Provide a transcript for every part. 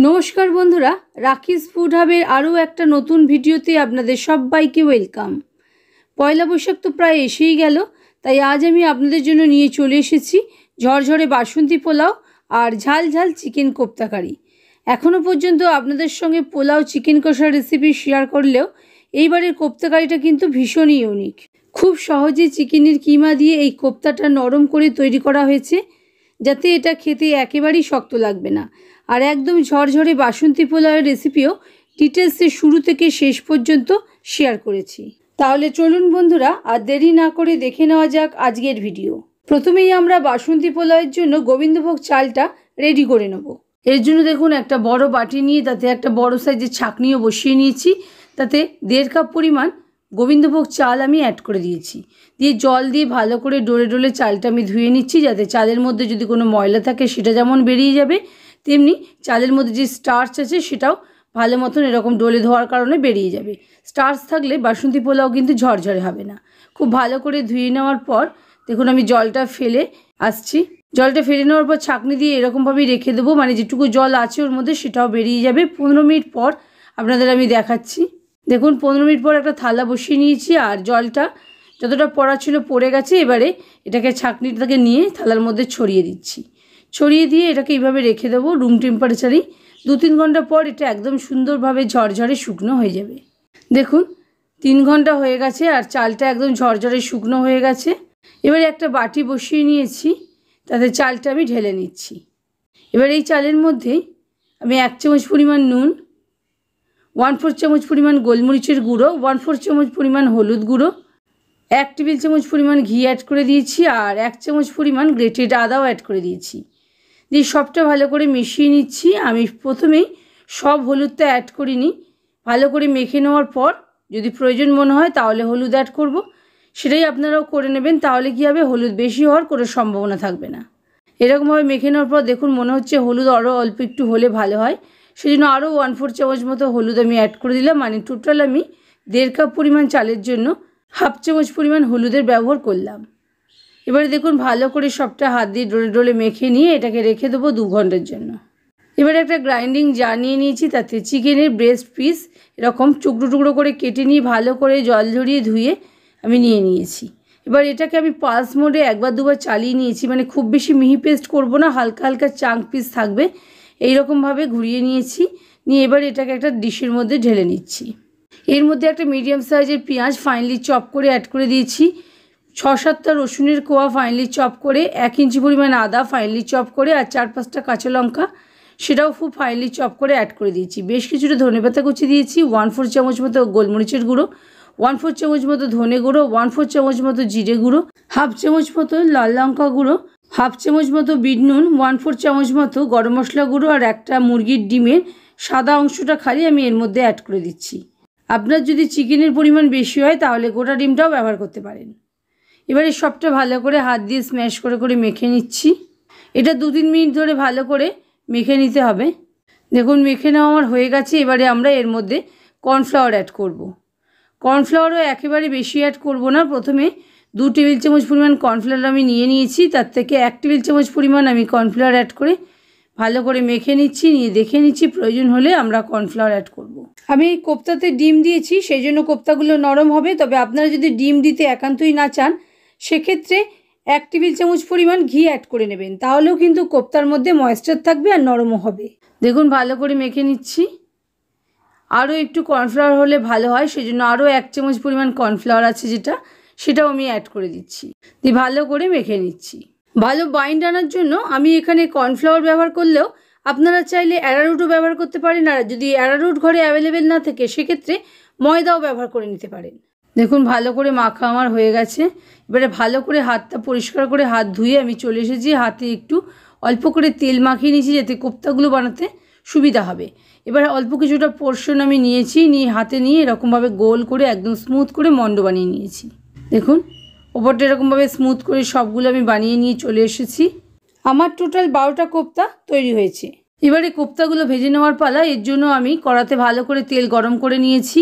নমস্কার বন্ধুরা, রাকিস ফুড হাবের আরও একটা নতুন ভিডিওতে আপনাদের সবাইকে ওয়েলকাম। পয়লা বৈশাখ তো প্রায় এসেই গেল, তাই আজ আমি আপনাদের জন্য নিয়ে চলে এসেছি ঝরঝরে বাসন্তী পোলাও আর ঝাল ঝাল চিকেন কোপ্তাকারি। এখনও পর্যন্ত আপনাদের সঙ্গে পোলাও চিকেন কষার রেসিপি শেয়ার করলেও এইবারের কোপ্তাকারিটা কিন্তু ভীষণই ইউনিক। খুব সহজে চিকেনের কিমা দিয়ে এই কোপ্তাটা নরম করে তৈরি করা হয়েছে, যাতে এটা খেতে একেবারেই শক্ত লাগবে না। আর একদম ঝরঝরে বাসন্তী পোলাওয়ের রেসিপিও ডিটেলসে শুরু থেকে শেষ পর্যন্ত শেয়ার করেছি। তাহলে চলুন বন্ধুরা, আর দেরি না করে দেখে নেওয়া যাক আজকের ভিডিও। প্রথমেই আমরা বাসন্তী পোলাওয়ের জন্য গোবিন্দভোগ চালটা রেডি করে নেব। এর জন্য দেখুন একটা বড় বাটি নিয়ে তাতে একটা বড় সাইজের ছাঁকনিও বসিয়ে নিয়েছি। তাতে 1.5 কাপ পরিমাণ গোবিন্দভোগ চাল আমি অ্যাড করে দিয়েছি। দিয়ে জল দিয়ে ভালো করে ডলে ডলে চালটা আমি ধুয়ে নিচ্ছি, যাতে চালের মধ্যে যদি কোনো ময়লা থাকে সেটা যেমন বেরিয়ে যাবে, তেমনি চালের মধ্যে যে স্টার্চ আছে সেটাও ভালো মতন এরকম ডলে ধোয়ার কারণে বেরিয়ে যাবে। স্টার্চ থাকলে বাসন্তী পোলাও কিন্তু ঝরঝরে হবে না। খুব ভালো করে ধুয়ে নেওয়ার পর দেখুন আমি জলটা ফেলে আসছি। জলটা ফেলে নেওয়ার পর ছাঁকনি দিয়ে এরকমভাবেই রেখে দেবো, মানে যেটুকু জল আছে ওর মধ্যে সেটাও বেরিয়ে যাবে। 15 মিনিট পর আপনাদের আমি দেখাচ্ছি। দেখুন 15 মিনিট পর একটা থালা বসিয়ে নিয়েছি, আর জলটা যতটা পড়া ছিল পড়ে গেছে। এবারে এটাকে ছাঁকনিটাকে নিয়ে থালার মধ্যে ছড়িয়ে দিচ্ছি। ছড়িয়ে দিয়ে এটাকে এইভাবে রেখে দেবো রুম টেম্পারেচারেই। 2-3 ঘন্টা পর এটা একদম সুন্দরভাবে ঝরঝরে শুকনো হয়ে যাবে। দেখুন 3 ঘন্টা হয়ে গেছে আর চালটা একদম ঝরঝরে শুকনো হয়ে গেছে। এবারে একটা বাটি বসিয়ে নিয়েছি, তাতে চালটা আমি ঢেলে নিচ্ছি। এবার এই চালের মধ্যে আমি 1 চামচ পরিমাণ নুন, 1/4 চামচ পরিমাণ গোলমরিচের গুঁড়ো, 1/4 চামচ পরিমাণ হলুদ গুঁড়ো, 1 টেবিল চামচ পরিমাণ ঘি অ্যাড করে দিয়েছি, আর 1 চামচ পরিমাণ গ্রেটেড আদাও অ্যাড করে দিয়েছি। দিয়ে সবটা ভালো করে মিশিয়ে নিচ্ছি। আমি প্রথমেই সব হলুদটা অ্যাড করিনি। ভালো করে মেখে নেওয়ার পর যদি প্রয়োজন মনে হয় তাহলে হলুদ অ্যাড করব, সেটাই আপনারাও করে নেবেন। তাহলে কী হবে, হলুদ বেশি হওয়ার কোনো সম্ভাবনা থাকবে না। এরকমভাবে মেখে নেওয়ার পর দেখুন মনে হচ্ছে হলুদ আরও অল্প একটু হলে ভালো হয়, সেজন্য আরও 1/4 চামচ মতো হলুদ আমি অ্যাড করে দিলাম। মানে টোটাল আমি 1.5 কাপ পরিমাণ চালের জন্য 1/2 চামচ পরিমাণ হলুদের ব্যবহার করলাম। এবারে দেখুন ভালো করে সবটা হাত দিয়ে ডলে ডলে মেখে নিয়ে এটাকে রেখে দেবো 2 ঘন্টার জন্য। এবারে একটা গ্রাইন্ডিং জার নিয়ে নিয়েছি, তাতে চিকেনের ব্রেস্ট পিস এরকম টুকরো টুকরো করে কেটে নিয়ে ভালো করে জল ঝরিয়ে ধুয়ে আমি নিয়ে নিয়েছি। এবার এটাকে আমি পালস মোডে 1-2 বার চালিয়ে নিয়েছি, মানে খুব বেশি মিহি পেস্ট করব না, হালকা হালকা চাঙ্ক পিস থাকবে এইরকমভাবে ঘুরিয়ে নিয়েছি। নিয়ে এবার এটাকে একটা ডিশের মধ্যে ঢেলে নিচ্ছি। এর মধ্যে একটা মিডিয়াম সাইজের পেঁয়াজ ফাইনলি চপ করে অ্যাড করে দিয়েছি, 6-7টা রসুনের কোয়া ফাইনলি চপ করে, 1 ইঞ্চি পরিমাণ আদা ফাইনলি চপ করে, আর 4-5টা কাঁচা লঙ্কা সেটাও খুব ফাইনলি চপ করে অ্যাড করে দিয়েছি। বেশ কিছুটা ধনেপাতা কুচি দিয়েছি, 1/4 চামচ মতো গোলমরিচের গুঁড়ো, 1/4 চামচ মতো ধনে গুঁড়ো, 1/4 চামচ মতো জিরে গুঁড়ো, 1/2 চামচ মতো লাল লঙ্কা গুঁড়ো, 1/2 চামচ মতো বিট নুন, 1/4 চামচ মতো গরম মশলা গুঁড়ো, আর একটা মুরগির ডিমের সাদা অংশটা খালি আমি এর মধ্যে অ্যাড করে দিচ্ছি। আপনার যদি চিকেনের পরিমাণ বেশি হয় তাহলে গোটা ডিমটাও ব্যবহার করতে পারেন। এবারে সবটা ভালো করে হাত দিয়ে স্ম্যাশ করে করে মেখে নিচ্ছি। এটা 2-3 মিনিট ধরে ভালো করে মেখে নিতে হবে। দেখুন মেখে নেওয়া আমার হয়ে গেছে। এবারে আমরা এর মধ্যে কর্নফ্লাওয়ার অ্যাড করব। কর্নফ্লাওয়ারও একেবারে বেশি অ্যাড করব না। প্রথমে 2 টেবিল চামচ পরিমাণ কর্নফ্লাওয়ার আমি নিয়ে নিয়েছি, তার থেকে 1 টেবিল চামচ পরিমাণ আমি কর্নফ্লাওয়ার অ্যাড করে ভালো করে মেখে নিচ্ছি। নিয়ে দেখে নিচ্ছি, প্রয়োজন হলে আমরা কর্নফ্লাওয়ার অ্যাড করব। আমি এই কোপ্তাতে ডিম দিয়েছি, সেই জন্য কোপ্তাগুলো নরম হবে। তবে আপনারা যদি ডিম দিতে একান্তই না চান সেক্ষেত্রে 1 টেবিল চামচ পরিমাণ ঘি অ্যাড করে নেবেন, তাহলেও কিন্তু কোপ্তার মধ্যে ময়েশ্চার থাকবে আর নরমও হবে। দেখুন ভালো করে মেখে নিচ্ছি। আরও একটু কর্নফ্লাওয়ার হলে ভালো হয়, সেজন্য আরও 1 চামচ পরিমাণ কর্নফ্লাওয়ার আছে সেটাও আমি অ্যাড করে দিচ্ছি। দিয়ে ভালো করে মেখে নিচ্ছি। ভালো বাইন্ড আনার জন্য আমি এখানে কর্নফ্লাওয়ার ব্যবহার করলেও আপনারা চাইলে অ্যারারুটও ব্যবহার করতে পারেন, আর যদি অ্যারারুট ঘরে অ্যাভেলেবেল না থাকে সেক্ষেত্রে ময়দাও ব্যবহার করে নিতে পারেন। দেখুন ভালো করে মাখা আমার হয়ে গেছে। এবারে ভালো করে হাতটা পরিষ্কার করে হাত ধুয়ে আমি চলে এসেছি। হাতে একটু অল্প করে তেল মাখিয়ে নিয়েছি, যাতে কোপ্তাগুলো বানাতে সুবিধা হবে। এবারে অল্প কিছুটা পোর্শন আমি নিয়েছি, নিয়ে হাতে নিয়ে এরকমভাবে গোল করে একদম স্মুথ করে মন্ড বানিয়ে নিয়েছি। দেখুন ওপরটা এরকমভাবে স্মুথ করে সবগুলো আমি বানিয়ে নিয়ে চলে এসেছি। আমার টোটাল 12টা কোপ্তা তৈরি হয়েছে। এবারে কোপ্তাগুলো ভেজে নেওয়ার পালা। এর জন্য আমি কড়াতে ভালো করে তেল গরম করে নিয়েছি।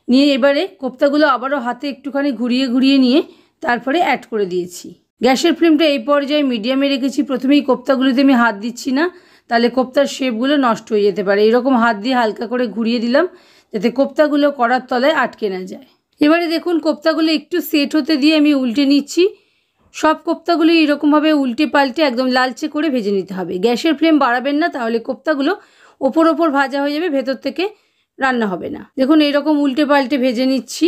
নিয়ে এবারে কোপ্তাগুলো আবারও হাতে একটুখানি ঘুরিয়ে ঘুরিয়ে নিয়ে তারপরে অ্যাড করে দিয়েছি। গ্যাসের ফ্লেমটা এই পর্যায়ে মিডিয়ামে রেখেছি। প্রথমেই কোপ্তাগুলোতে আমি হাত দিচ্ছি না, তাহলে কোপ্তার শেপগুলো নষ্ট হয়ে যেতে পারে। এরকম হাত দিয়ে হালকা করে ঘুরিয়ে দিলাম যাতে কোপ্তাগুলো কড়ার তলায় আটকে না যায়। এবারে দেখুন কোপ্তাগুলো একটু সেট হতে দিয়ে আমি উল্টে নিচ্ছি। সব কোপ্তাগুলো এরকমভাবে উল্টে পাল্টে একদম লালচে করে ভেজে নিতে হবে। গ্যাসের ফ্লেম বাড়াবেন না, তাহলে কোপ্তাগুলো ওপর ওপর ভাজা হয়ে যাবে, ভেতর থেকে রান্না হবে না। দেখুন এইরকম উল্টে পাল্টে ভেজে নিচ্ছি।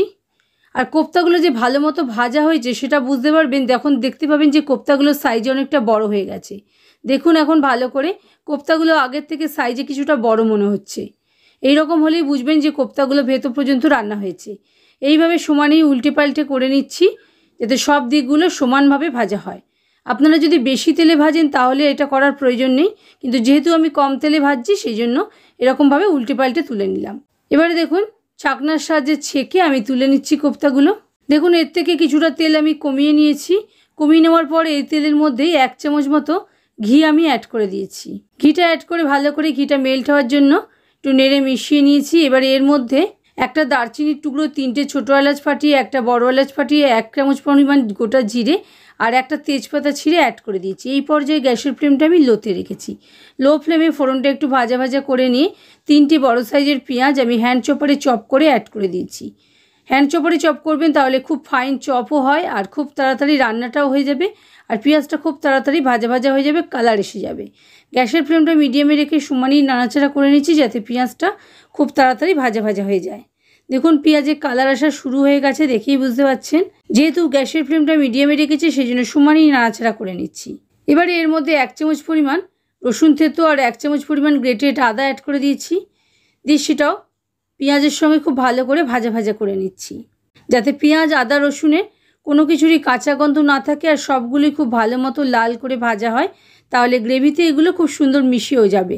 আর কোপ্তাগুলো যে ভালো মতো ভাজা হয়েছে সেটা বুঝতে পারবেন, এখন দেখতে পাবেন যে কোপ্তাগুলোর সাইজে অনেকটা বড় হয়ে গেছে। দেখুন এখন ভালো করে কোপ্তাগুলো আগের থেকে সাইজে কিছুটা বড় মনে হচ্ছে। এই রকম হলেই বুঝবেন যে কোপ্তাগুলো ভেতর পর্যন্ত রান্না হয়েছে। এইভাবে সমানেই উল্টে পাল্টে করে নিচ্ছি যাতে সব দিকগুলো সমানভাবে ভাজা হয়। আপনারা যদি বেশি তেলে ভাজেন তাহলে এটা করার প্রয়োজন নেই, কিন্তু যেহেতু আমি কম তেলে ভাজছি সেই জন্য এরকমভাবে উল্টে পাল্টে তুলে নিলাম। এবারে দেখুন ছাকনার সাহায্যে ছেঁকে আমি তুলে নিচ্ছি কোপ্তাগুলো। দেখুন এর থেকে কিছুটা তেল আমি কমিয়ে নিয়েছি। কমিয়ে নেওয়ার পরে এই তেলের মধ্যেই 1 চামচ মতো ঘি আমি অ্যাড করে দিয়েছি। ঘিটা অ্যাড করে ভালো করে ঘিটা মেল্ট হওয়ার জন্য একটু নেড়ে মিশিয়ে নিয়েছি। এবারে এর মধ্যে একটা দারচিনির টুকরো, 3টে ছোটো এলাচ ফাটিয়ে, একটা বড় এলাচ ফাটিয়ে, 1 চামচ পরিমাণ গোটা জিরে আর একটা তেজপাতা ছিঁড়ে অ্যাড করে দিয়েছি। এই পর্যায়ে গ্যাসের ফ্লেমটা আমি লোতে রেখেছি। লো ফ্লেমে ফোড়নটা একটু ভাজা ভাজা করে নিয়ে 3টে বড় সাইজের পেঁয়াজ আমি হ্যান্ড চপারে চপ করে অ্যাড করে দিয়েছি। হ্যান্ড চপারে চপ করবেন তাহলে খুব ফাইন চপও হয় আর খুব তাড়াতাড়ি রান্নাটাও হয়ে যাবে, আর পেঁয়াজটা খুব তাড়াতাড়ি ভাজা ভাজা হয়ে যাবে, কালার এসে যাবে। গ্যাসের ফ্লেমটা মিডিয়ামে রেখে সমানই নাড়াচাড়া করে নিচ্ছি যাতে পেঁয়াজটা খুব তাড়াতাড়ি ভাজা ভাজা হয়ে যায়। দেখুন পেঁয়াজের কালার আসা শুরু হয়ে গেছে, দেখেই বুঝতে পারছেন। যেহেতু গ্যাসের ফ্লেমটা মিডিয়ামে রেখেছি সেই জন্য সমানই নাড়াচাড়া করে নিচ্ছি। এবারে এর মধ্যে 1 চামচ পরিমাণ রসুন থেতো আর 1 চামচ পরিমাণ গ্রেটেড আদা অ্যাড করে দিয়েছি। দিয়ে সেটাও পেঁয়াজের সঙ্গে খুব ভালো করে ভাজা ভাজা করে নিচ্ছি যাতে পেঁয়াজ, আদা, রসুনের কোনো কিছুরই কাঁচা গন্ধ না থাকে আর সবগুলোই খুব ভালো মতো লাল করে ভাজা হয়, তাহলে গ্রেভিতে এগুলো খুব সুন্দর মিশিয়েও যাবে।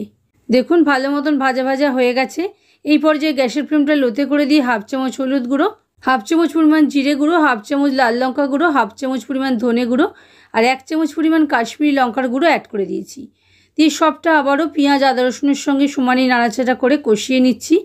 দেখুন ভালো মতন ভাজা ভাজা হয়ে গেছে। এই পর্যায়ে গ্যাসের ফ্লেমটা লোতে করে দিয়ে 1/2 চামচ হলুদ গুঁড়ো, 1/2 চামচ পরিমাণ জিরে গুঁড়ো, 1/2 চামচ লাল লঙ্কা গুঁড়ো, 1/2 চামচ পরিমাণ ধনে গুঁড়ো আর 1 চামচ পরিমাণ কাশ্মীরি লঙ্কার গুঁড়ো অ্যাড করে দিয়েছি। দিয়ে সবটা আবারও পেঁয়াজ, আদা, রসুনের সঙ্গে সমানই নাড়াচাড়া করে কষিয়ে নিচ্ছি।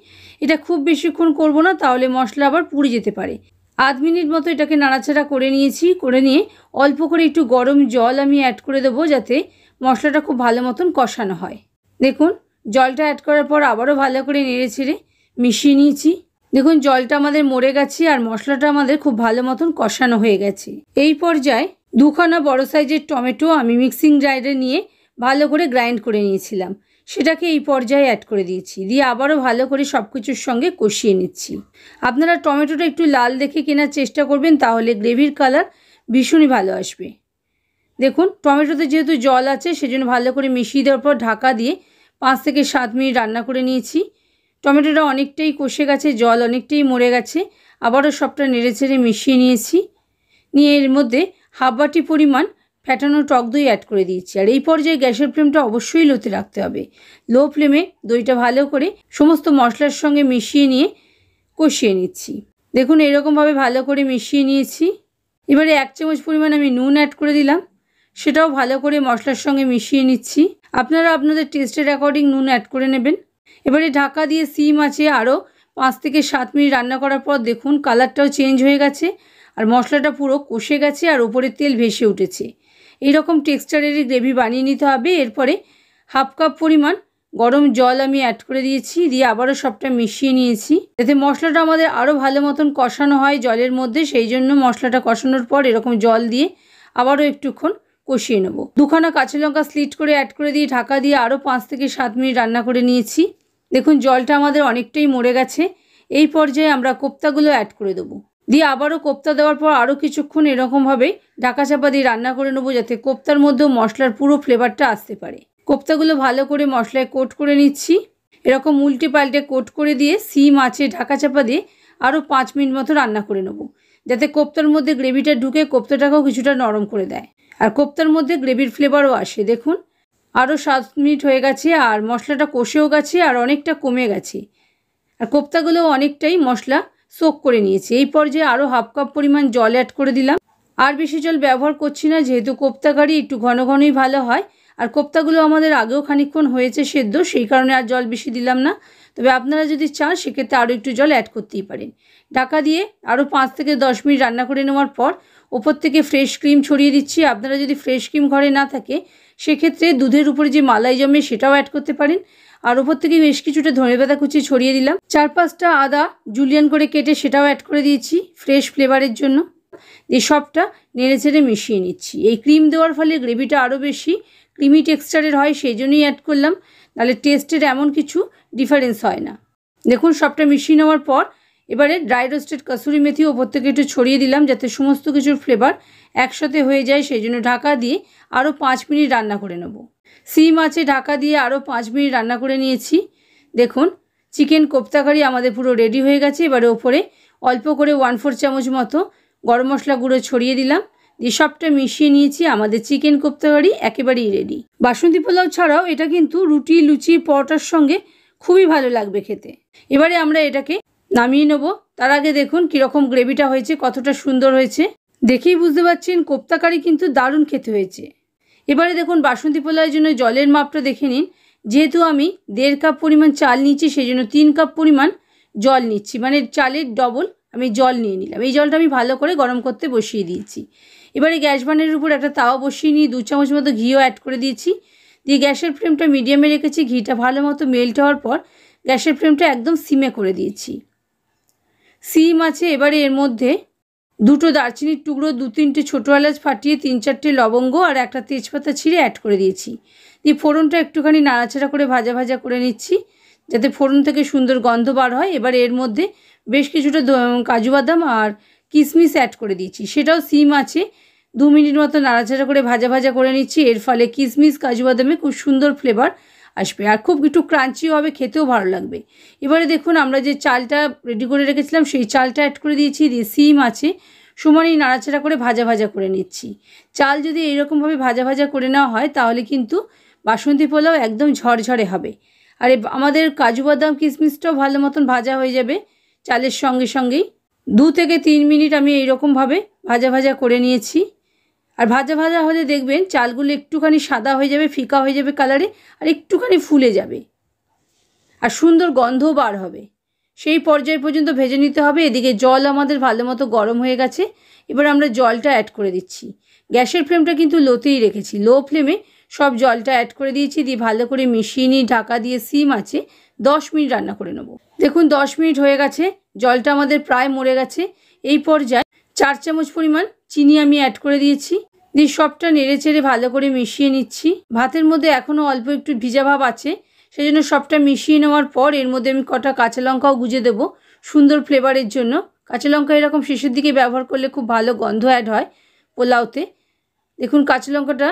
এটা খুব বেশিক্ষণ করব না, তাহলে মশলা আবার পুড়ে যেতে পারে। 1/2 মিনিট মতো এটাকে নাড়াচাড়া করে নিয়েছি। করে নিয়ে অল্প করে একটু গরম জল আমি অ্যাড করে দেবো যাতে মশলাটা খুব ভালো মতন কষানো হয়। দেখুন জলটা অ্যাড করার পর আবারও ভালো করে নেড়ে ছেড়ে মিশিয়ে নিয়েছি। দেখুন জলটা আমাদের মরে গেছে আর মশলাটা আমাদের খুব ভালো মতন কষানো হয়ে গেছে। এই পর্যায়ে 2খানা বড় সাইজের টমেটো আমি মিক্সিং গ্রাইন্ডারে নিয়ে ভালো করে গ্রাইন্ড করে নিয়েছিলাম, সেটাকে এই পর্যায়ে অ্যাড করে দিয়েছি। দিয়ে আবারও ভালো করে সব কিছুর সঙ্গে কষিয়ে নিচ্ছি। আপনারা টমেটোটা একটু লাল দেখে কেনার চেষ্টা করবেন, তাহলে গ্রেভির কালার ভীষণই ভালো আসবে। দেখুন টমেটোতে যেহেতু জল আছে সেজন্য ভালো করে মিশিয়ে দেওয়ার পর ঢাকা দিয়ে 5 থেকে 7 মিনিট রান্না করে নিয়েছি। টমেটোটা অনেকটাই কষে গেছে, জল অনেকটাই মরে গেছে। আবারও সবটা নেড়ে ছেড়ে মিশিয়ে নিয়েছি। নিয়ে এর মধ্যে 1/2 বাটি পরিমাণ ফ্যাটানো টক দই অ্যাড করে দিয়েছি। আর এই পর্যায়ে গ্যাসের ফ্লেমটা অবশ্যই লোতে রাখতে হবে। লো ফ্লেমে দইটা ভালো করে সমস্ত মশলার সঙ্গে মিশিয়ে নিয়ে কষিয়ে নিচ্ছি। দেখুন এরকমভাবে ভালো করে মিশিয়ে নিয়েছি। এবারে 1 চামচ পরিমাণ আমি নুন অ্যাড করে দিলাম, সেটাও ভালো করে মশলার সঙ্গে মিশিয়ে নিচ্ছি। আপনারা আপনাদের টেস্টের অ্যাকর্ডিং নুন অ্যাড করে নেবেন। এবারে ঢাকা দিয়ে সিম আছে আরও 5 থেকে 7 মিনিট রান্না করার পর দেখুন কালারটাও চেঞ্জ হয়ে গেছে আর মশলাটা পুরো কষে গেছে আর ওপরে তেল ভেসে উঠেছে। এইরকম টেক্সচারেরই গ্রেভি বানিয়ে নিতে হবে। এরপরে 1/2 কাপ পরিমাণ গরম জল আমি অ্যাড করে দিয়েছি। দিয়ে আবারও সবটা মিশিয়ে নিয়েছি যাতে মশলাটা আমাদের আরও ভালো মতন কষানো হয় জলের মধ্যে। সেই জন্য মশলাটা কষানোর পর এরকম জল দিয়ে আবারও একটুক্ষণ কষিয়ে নেব। 2খানা কাঁচা লঙ্কা স্লিট করে অ্যাড করে দিয়ে ঢাকা দিয়ে আরও 5 থেকে 7 মিনিট রান্না করে নিয়েছি। দেখুন জলটা আমাদের অনেকটাই মরে গেছে। এই পর্যায়ে আমরা কোপ্তাগুলো অ্যাড করে দেবো। দিয়ে আবারও কোপ্তা দেওয়ার পর আরও কিছুক্ষণ এরকমভাবে ঢাকা চাপা দিয়ে রান্না করে নেবো যাতে কোপ্তার মধ্যেও মশলার পুরো ফ্লেভারটা আসতে পারে। কোপ্তাগুলো ভালো করে মশলায় কোট করে নিচ্ছি। এরকম উল্টে পাল্টে কোট করে দিয়ে সিম আছে ঢাকা চাপা দিয়ে আরও 5 মিনিট মতো রান্না করে নেবো যাতে কোপ্তার মধ্যে গ্রেভিটা ঢুকে কোপ্তাটাকেও কিছুটা নরম করে দেয় আর কোপ্তার মধ্যে গ্রেভির ফ্লেভারও আসে। দেখুন আরও 7 মিনিট হয়ে গেছে আর মশলাটা কষেও গেছে আর অনেকটা কমে গেছে আর কোপ্তাগুলোও অনেকটাই মশলা সোক করে নিয়েছি। এই পর্যায়ে আরও 1/2 কাপ পরিমাণ জল অ্যাড করে দিলাম। আর বেশি জল ব্যবহার করছি না, যেহেতু কোপ্তা কারি একটু ঘন ঘনই ভালো হয় আর কোপ্তাগুলো আমাদের আগেও খানিকক্ষণ হয়েছে সেদ্ধ, সেই কারণে আর জল বেশি দিলাম না। তবে আপনারা যদি চান সেক্ষেত্রে আরও একটু জল অ্যাড করতেই পারেন। ঢাকা দিয়ে আরও 5 থেকে 10 মিনিট রান্না করে নেওয়ার পর ওপর থেকে ফ্রেশ ক্রিম ছড়িয়ে দিচ্ছি। আপনারা যদি ফ্রেশ ক্রিম ঘরে না থাকে সেক্ষেত্রে দুধের উপরে যে মালাই জমে সেটাও অ্যাড করতে পারেন। আর ওপর থেকে বেশ কিছুটা ধনেপাতা কুচি ছড়িয়ে দিলাম। 4-5টা আদা জুলিয়ান করে কেটে সেটাও অ্যাড করে দিয়েছি ফ্রেশ ফ্লেভারের জন্য। দিয়ে সবটা নেড়েচেড়ে মিশিয়ে নিচ্ছি। এই ক্রিম দেওয়ার ফলে গ্রেভিটা আরও বেশি ক্রিমি টেক্সচারের হয়, সেই জন্যই অ্যাড করলাম, নাহলে টেস্টের এমন কিছু ডিফারেন্স হয় না। দেখুন সবটা মিশিয়ে নেওয়ার পর এবারে ড্রাই রোস্টেড কসুরি মেথি ওপর থেকে একটু ছড়িয়ে দিলাম যাতে সমস্ত কিছুর ফ্লেভার একসাথে হয়ে যায়, সেই জন্য ঢাকা দিয়ে আরও 5 মিনিট রান্না করে নেব। সিম আছে ঢাকা দিয়ে আরও 5 মিনিট রান্না করে নিয়েছি। দেখুন চিকেন কোপ্তা কারি আমাদের পুরো রেডি হয়ে গেছে। এবারে ওপরে অল্প করে 1/4 চামচ মতো গরম মশলা গুঁড়ো ছড়িয়ে দিলাম, দিয়ে সবটা মিশিয়ে নিয়েছি। আমাদের চিকেন কোপ্তা কারি একেবারেই রেডি। বাসন্তী পোলাও ছাড়াও এটা কিন্তু রুটি, লুচি, পরোটার সঙ্গে খুবই ভালো লাগবে খেতে। এবারে আমরা এটাকে নামিয়ে নেব। তার আগে দেখুন কীরকম গ্রেভিটা হয়েছে, কতটা সুন্দর হয়েছে। দেখেই বুঝতে পারছেন কোপ্তা কারি কিন্তু দারুণ খেতে হয়েছে। এবারে দেখুন বাসন্তী পোলাওয়ের জন্য জলের মাপটা দেখে নিন। যেহেতু আমি 1.5 কাপ পরিমাণ চাল নিচ্ছি সেই জন্য 3 কাপ পরিমাণ জল নিচ্ছি, মানে চালের ডবল আমি জল নিয়ে নিলাম। এই জলটা আমি ভালো করে গরম করতে বসিয়ে দিয়েছি। এবারে গ্যাস বার্নারের উপর একটা তাওয়া বসিয়ে নিয়ে 2 চামচ মতো ঘিও অ্যাড করে দিয়েছি। দিয়ে গ্যাসের ফ্লেমটা মিডিয়ামে রেখেছি। ঘিটা ভালো মতো মেল্ট হওয়ার পর গ্যাসের ফ্লেমটা একদম সিমে করে দিয়েছি। সিম আছে এবারে এর মধ্যে 2টো দারচিনির টুকরো, 2-3টে ছোটো এলাচ ফাটিয়ে, 3-4টে লবঙ্গ আর একটা তেজপাতা ছিঁড়ে অ্যাড করে দিয়েছি। দিয়ে ফোড়নটা একটুখানি নাড়াচাড়া করে ভাজা ভাজা করে নিচ্ছি যাতে ফোড়ন থেকে সুন্দর গন্ধ বার হয়। এবারে এর মধ্যে বেশ কিছুটা কাজু বাদাম আর কিশমিশ অ্যাড করে দিয়েছি, সেটাও সিম আছে 2 মিনিট মতো নাড়াচাড়া করে ভাজা ভাজা করে নিচ্ছি। এর ফলে কিশমিশ কাজু বাদামে খুব সুন্দর ফ্লেভার আসবে আর খুব একটু ক্রাঞ্চিও হবে, খেতেও ভালো লাগবে। এবারে দেখুন আমরা যে চালটা রেডি করে রেখেছিলাম সেই চালটা অ্যাড করে দিয়েছি। দিয়ে সিম আছে সমানই নাড়াচাড়া করে ভাজা ভাজা করে নিচ্ছি। চাল যদি এইরকমভাবে ভাজা ভাজা করে নেওয়া হয় তাহলে কিন্তু বাসন্তী পোলাও একদম ঝরঝরে হবে। আর আমাদের কাজু বাদাম কিশমিশটাও ভালো মতন ভাজা হয়ে যাবে চালের সঙ্গে সঙ্গেই। 2 থেকে 3 মিনিট আমি এইরকমভাবে ভাজা ভাজা করে নিয়েছি। আর ভাজা ভাজা হলে দেখবেন চালগুলো একটুখানি সাদা হয়ে যাবে, ফিকা হয়ে যাবে কালারে, আর একটুখানি ফুলে যাবে আর সুন্দর গন্ধও বার হবে। সেই পর্যায় পর্যন্ত ভেজে নিতে হবে। এদিকে জল আমাদের ভালো মতো গরম হয়ে গেছে। এবার আমরা জলটা অ্যাড করে দিচ্ছি। গ্যাসের ফ্লেমটা কিন্তু লোতেই রেখেছি, লো ফ্লেমে সব জলটা অ্যাড করে দিয়েছি। দিয়ে ভালো করে মিশিয়ে নিয়ে ঢাকা দিয়ে সিম আছে 10 মিনিট রান্না করে নেব। দেখুন 10 মিনিট হয়ে গেছে, জলটা আমাদের প্রায় মরে গেছে। এই পর্যায়ে 4 চামচ পরিমাণ চিনি আমি অ্যাড করে দিয়েছি। দিয়ে সবটা নেড়ে চেড়ে ভালো করে মিশিয়ে নিচ্ছি। ভাতের মধ্যে এখনও অল্প একটু ভিজা ভাব আছে, সেই জন্য সবটা মিশিয়ে নেওয়ার পর এর মধ্যে আমি কটা কাঁচা লঙ্কাও গুঁজে দেবো সুন্দর ফ্লেভারের জন্য। কাঁচা লঙ্কা এরকম শেষের দিকে ব্যবহার করলে খুব ভালো গন্ধ অ্যাড হয় পোলাওতে। দেখুন কাঁচা লঙ্কাটা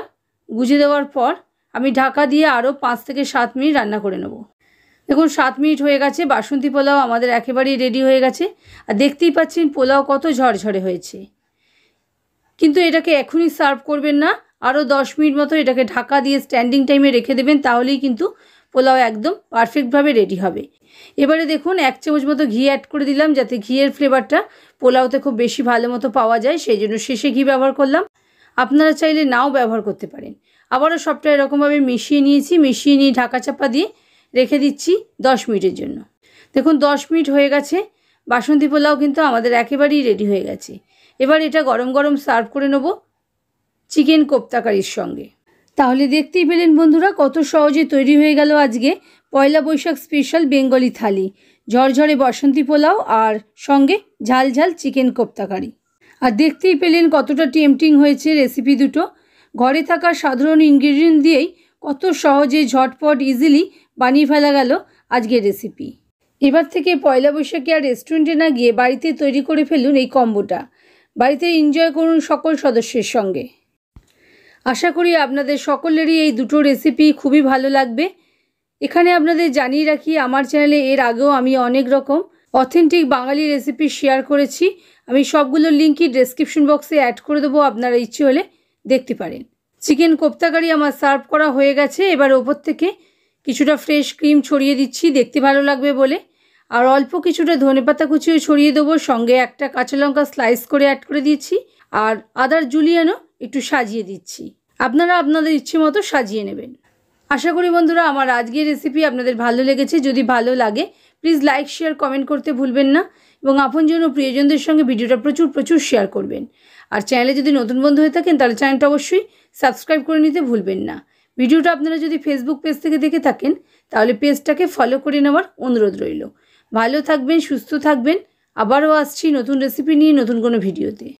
গুঁজে দেওয়ার পর আমি ঢাকা দিয়ে আরও 5 থেকে 7 মিনিট রান্না করে নেব। দেখুন 7 মিনিট হয়ে গেছে, বাসন্তী পোলাও আমাদের একেবারেই রেডি হয়ে গেছে। আর দেখতেই পাচ্ছেন পোলাও কত ঝরঝরে হয়েছে। কিন্তু এটাকে এখনই সার্ভ করবেন না, আরও 10 মিনিট মতো এটাকে ঢাকা দিয়ে স্ট্যান্ডিং টাইমে রেখে দেবেন, তাহলেই কিন্তু পোলাও একদম পারফেক্টভাবে রেডি হবে। এবারে দেখুন 1 চামচ মতো ঘি অ্যাড করে দিলাম যাতে ঘিয়ের ফ্লেভারটা পোলাওতে খুব বেশি ভালো মতো পাওয়া যায়, সেই জন্য শেষে ঘি ব্যবহার করলাম। আপনারা চাইলে নাও ব্যবহার করতে পারেন। আবারও সবটা এরকমভাবে মিশিয়ে নিয়েছি। মিশিয়ে নিয়ে ঢাকা চাপা দিয়ে রেখে দিচ্ছি 10 মিনিটের জন্য। দেখুন 10 মিনিট হয়ে গেছে, বাসন্তী পোলাও কিন্তু আমাদের একেবারেই রেডি হয়ে গেছে। এবার এটা গরম গরম সার্ভ করে নেব চিকেন কোপ্তা কারির সঙ্গে। তাহলে দেখতেই পেলেন বন্ধুরা কত সহজে তৈরি হয়ে গেল আজকে পয়লা বৈশাখ স্পেশাল বেঙ্গলি থালি, ঝরঝরে বাসন্তী পোলাও আর সঙ্গে ঝাল ঝাল চিকেন কোপ্তা কারি। আর দেখতেই পেলেন কতটা টেম্পটিং হয়েছে রেসিপি দুটো। ঘরে থাকা সাধারণ ইনগ্রিডিয়েন্ট দিয়েই কত সহজে ঝটপট ইজিলি বানিয়ে ফেলা গেল আজকের রেসিপি। এবার থেকে পয়লা বৈশাখে আর রেস্টুরেন্টে না গিয়ে বাড়িতে তৈরি করে ফেলুন এই কম্বোটা। বাড়িতে এনজয় করুন সকল সদস্যের সঙ্গে। আশা করি আপনাদের সকলেরই এই দুটো রেসিপি খুবই ভালো লাগবে। এখানে আপনাদের জানিয়ে রাখি আমার চ্যানেলে এর আগেও আমি অনেক রকম অথেন্টিক বাঙালি রেসিপি শেয়ার করেছি। আমি সবগুলোর লিঙ্কই ডেসক্রিপশন বক্সে অ্যাড করে দেবো, আপনারা ইচ্ছে হলে দেখতে পারেন। চিকেন কোপ্তা কারি আমার সার্ভ করা হয়ে গেছে। এবার ওপর থেকে কিছুটা ফ্রেশ ক্রিম ছড়িয়ে দিচ্ছি দেখতে ভালো লাগবে বলে, আর অল্প কিছুটা ধনেপাতা কুচিও ছড়িয়ে দেবো। সঙ্গে একটা কাঁচা লঙ্কা স্লাইস করে অ্যাড করে দিচ্ছি আর আদার জুলিয়ানও একটু সাজিয়ে দিচ্ছি। আপনারা আপনাদের ইচ্ছে মতো সাজিয়ে নেবেন। আশা করি বন্ধুরা আমার আজকের রেসিপি আপনাদের ভালো লেগেছে। যদি ভালো লাগে প্লিজ লাইক শেয়ার কমেন্ট করতে ভুলবেন না এবং আপনজন ও প্রিয়জনদের সঙ্গে ভিডিওটা প্রচুর শেয়ার করবেন। আর চ্যানেলে যদি নতুন বন্ধু হয়ে থাকেন তাহলে চ্যানেলটা অবশ্যই সাবস্ক্রাইব করে নিতে ভুলবেন না। ভিডিওটা আপনারা যদি ফেসবুক পেজ থেকে দেখে থাকেন তাহলে পেজটাকে ফলো করে নেওয়ার অনুরোধ রইল। ভালো থাকবেন, সুস্থ থাকবেন। আবারও আসছি নতুন রেসিপি নিয়ে নতুন কোনো ভিডিওতে।